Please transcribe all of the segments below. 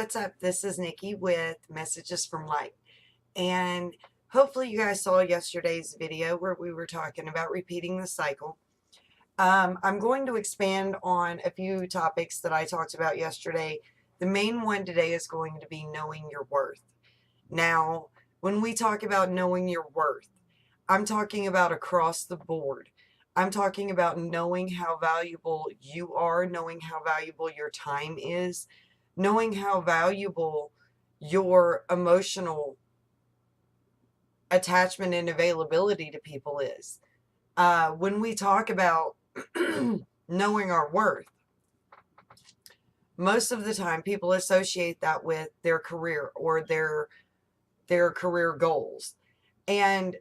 what's up? This is Nikki with Messages from Light. And hopefully you guys saw yesterday's video where we were talking about repeating the cycle. I'm going to expand on a few topics that I talked about yesterday. The main one today is going to be knowing your worth. Now, when we talk about knowing your worth, I'm talking about across the board. I'm talking about knowing how valuable you are, knowing how valuable your time is, knowing how valuable your emotional attachment and availability to people is. When we talk about knowing our worth, most of the time people associate that with their career or their career goals. And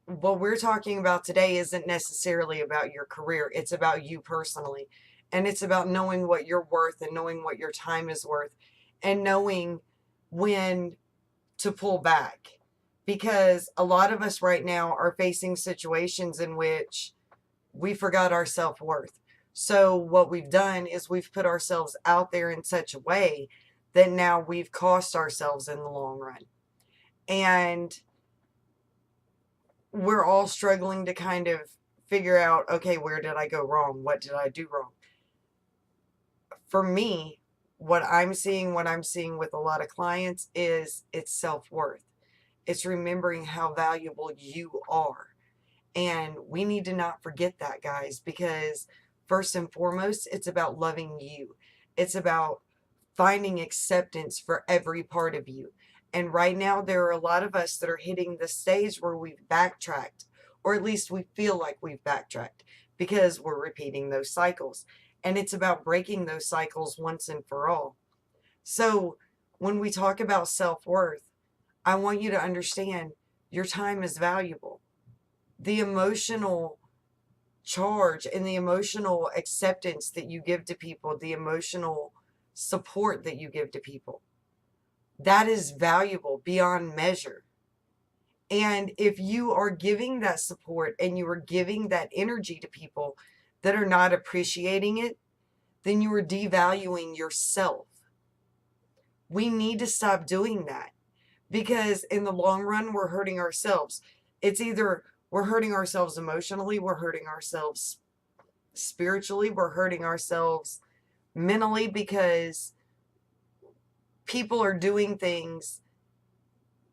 what we're talking about today isn't necessarily about your career. It's about you personally. And it's about knowing what you're worth and knowing what your time is worth and knowing when to pull back. Because a lot of us right now are facing situations in which we forgot our self-worth. So what we've done is we've put ourselves out there in such a way that now we've cost ourselves in the long run. And we're all struggling to kind of figure out, okay, where did I go wrong? What did I do wrong? For me, what I'm seeing with a lot of clients is it's self-worth. It's remembering how valuable you are. And we need to not forget that, guys, because first and foremost, it's about loving you. It's about finding acceptance for every part of you. And right now, there are a lot of us that are hitting the stage where we've backtracked, or at least we feel like we've backtracked because we're repeating those cycles. And it's about breaking those cycles once and for all. So when we talk about self-worth, I want you to understand your time is valuable. The emotional charge and the emotional acceptance that you give to people, the emotional support that you give to people, that is valuable beyond measure. And if you are giving that support and you are giving that energy to people that are not appreciating it, then you are devaluing yourself. We need to stop doing that because in the long run, we're hurting ourselves. It's either we're hurting ourselves emotionally, we're hurting ourselves spiritually, we're hurting ourselves mentally because people are doing things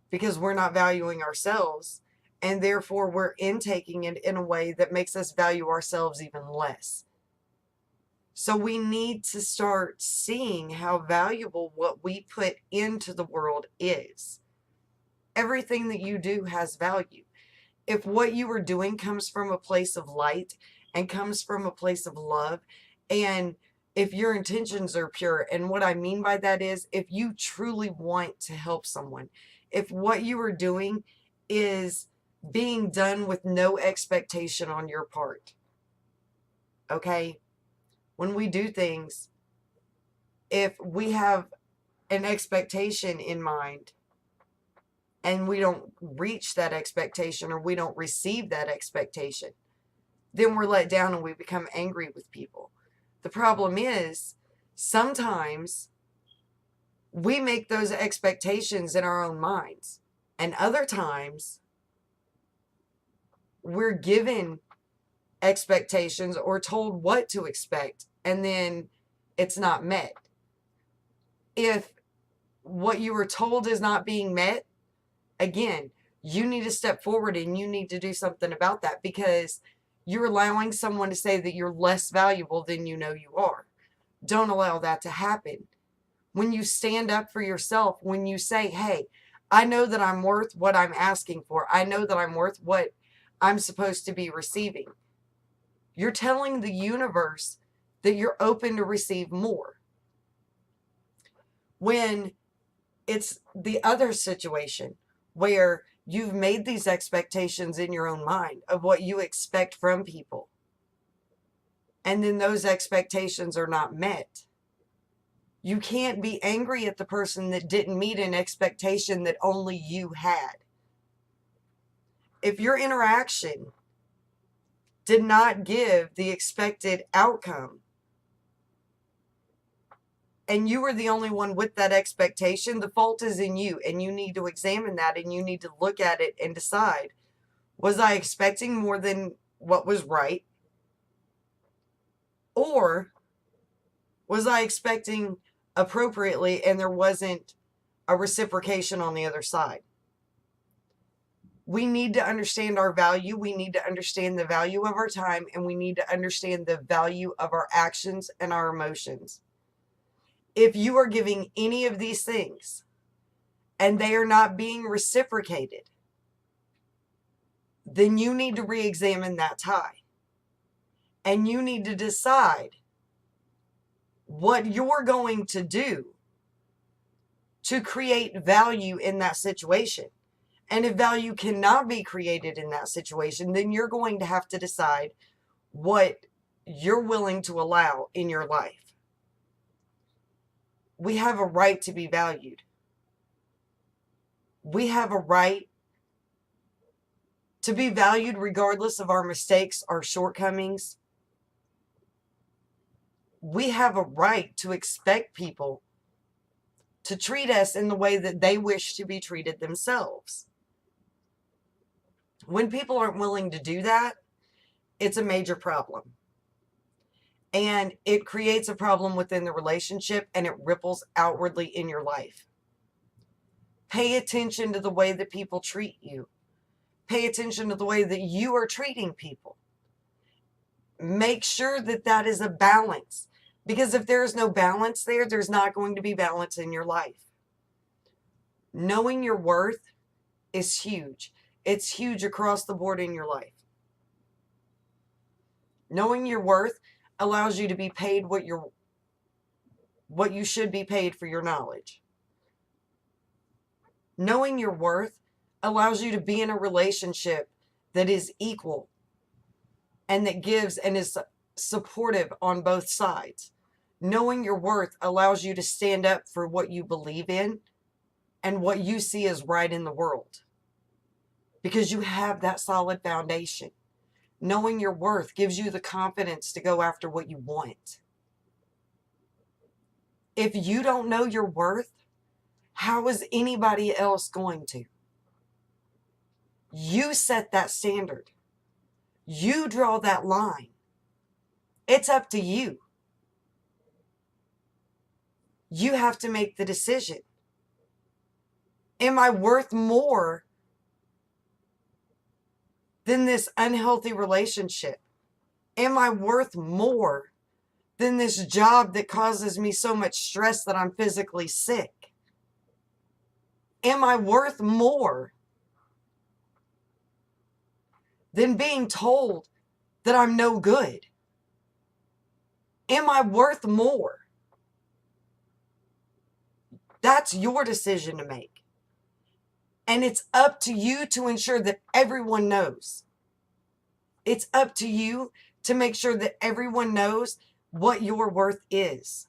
because we're not valuing ourselves, and therefore we're intaking it in a way that makes us value ourselves even less. So we need to start seeing how valuable what we put into the world is. Everything that you do has value. If what you are doing comes from a place of light and comes from a place of love, and if your intentions are pure, and what I mean by that is if you truly want to help someone, if what you are doing is being done with no expectation on your part, okay? When we do things, if we have an expectation in mind and we don't reach that expectation or we don't receive that expectation, then we're let down and we become angry with people. The problem is sometimes we make those expectations in our own minds, and other times we're given expectations or told what to expect, and then it's not met. If what you were told is not being met, again, you need to step forward and you need to do something about that, because you're allowing someone to say that you're less valuable than you know you are. Don't allow that to happen. When you stand up for yourself, when you say, hey, I know that I'm worth what I'm asking for. I know that I'm worth what I'm supposed to be receiving. You're telling the universe that you're open to receive more. When it's the other situation where you've made these expectations in your own mind of what you expect from people, and then those expectations are not met, you can't be angry at the person that didn't meet an expectation that only you had. If your interaction did not give the expected outcome, and you were the only one with that expectation, the fault is in you, and you need to examine that, and you need to look at it and decide, was I expecting more than what was right? Or was I expecting appropriately and there wasn't a reciprocation on the other side? We need to understand our value. We need to understand the value of our time, and we need to understand the value of our actions and our emotions. If you are giving any of these things and they are not being reciprocated, then you need to re-examine that tie. And you need to decide what you're going to do to create value in that situation. And if value cannot be created in that situation, then you're going to have to decide what you're willing to allow in your life. We have a right to be valued. We have a right to be valued regardless of our mistakes, our shortcomings. We have a right to expect people to treat us in the way that they wish to be treated themselves. When people aren't willing to do that, it's a major problem. And it creates a problem within the relationship, and it ripples outwardly in your life. Pay attention to the way that people treat you. Pay attention to the way that you are treating people. Make sure that that is a balance. Because if there is no balance there, there's not going to be balance in your life. Knowing your worth is huge. It's huge across the board in your life. Knowing your worth allows you to be paid what you should be paid for your knowledge. Knowing your worth allows you to be in a relationship that is equal and that gives and is supportive on both sides. Knowing your worth allows you to stand up for what you believe in and what you see as right in the world, because you have that solid foundation. Knowing your worth gives you the confidence to go after what you want. If you don't know your worth, how is anybody else going to? You set that standard. You draw that line. It's up to you. You have to make the decision. Am I worth more than this unhealthy relationship? Am I worth more than this job that causes me so much stress that I'm physically sick? Am I worth more than being told that I'm no good? Am I worth more? That's your decision to make. And it's up to you to ensure that everyone knows. It's up to you to make sure that everyone knows what your worth is.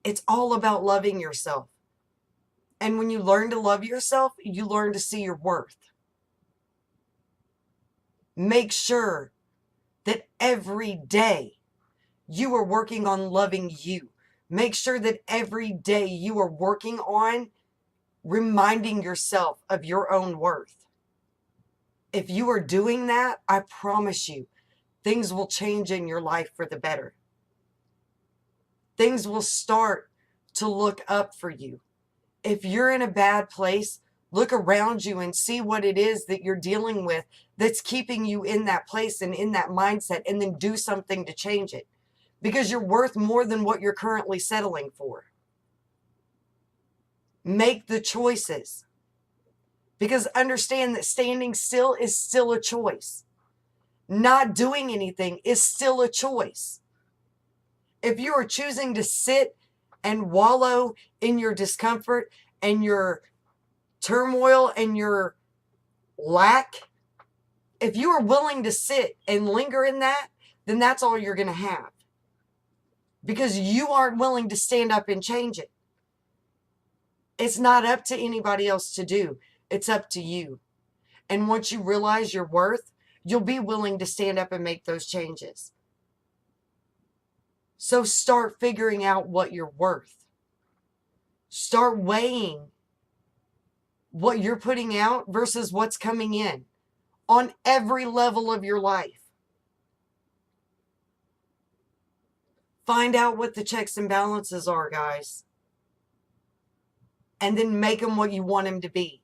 It's all about loving yourself. And when you learn to love yourself, you learn to see your worth. Make sure that every day you are working on loving you. Make sure that every day you are working on reminding yourself of your own worth. If you are doing that, I promise you, things will change in your life for the better. Things will start to look up for you. If you're in a bad place, look around you and see what it is that you're dealing with that's keeping you in that place and in that mindset, and then do something to change it. Because you're worth more than what you're currently settling for. Make the choices. Because understand that standing still is still a choice. Not doing anything is still a choice. If you are choosing to sit and wallow in your discomfort and your turmoil and your lack, if you are willing to sit and linger in that, then that's all you're going to have. Because you aren't willing to stand up and change it. It's not up to anybody else to do. It's up to you. And once you realize your worth, you'll be willing to stand up and make those changes. So start figuring out what you're worth. Start weighing what you're putting out versus what's coming in on every level of your life. Find out what the checks and balances are, guys. And then make them what you want them to be.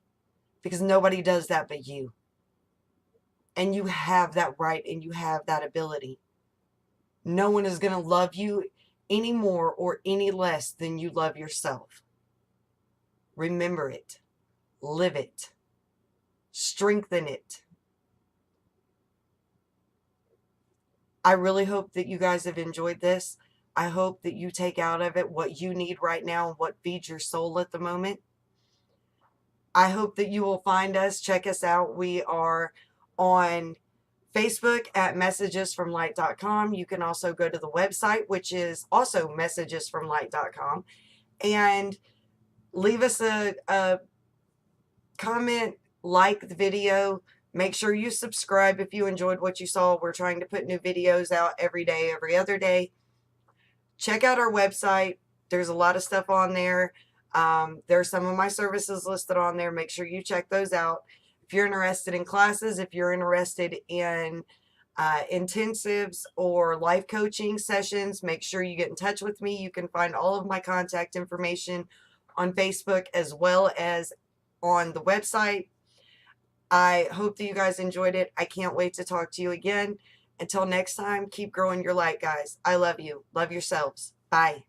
Because nobody does that but you. And you have that right and you have that ability. No one is going to love you any more or any less than you love yourself. Remember it. Live it. Strengthen it. I really hope that you guys have enjoyed this. I hope that you take out of it what you need right now and what feeds your soul at the moment. I hope that you will find us. Check us out. We are on Facebook at messagesfromlight.com. You can also go to the website, which is also messagesfromlight.com, and leave us a comment, like the video. Make sure you subscribe if you enjoyed what you saw. We're trying to put new videos out every day, every other day. Check out our website. There's a lot of stuff on there. There's some of my services listed on there. Make sure you check those out. If you're interested in classes, if you're interested in intensives or life coaching sessions, make sure you get in touch with me. You can find all of my contact information on Facebook as well as on the website. I hope that you guys enjoyed it. I can't wait to talk to you again. Until next time, keep growing your light, guys. I love you. Love yourselves. Bye.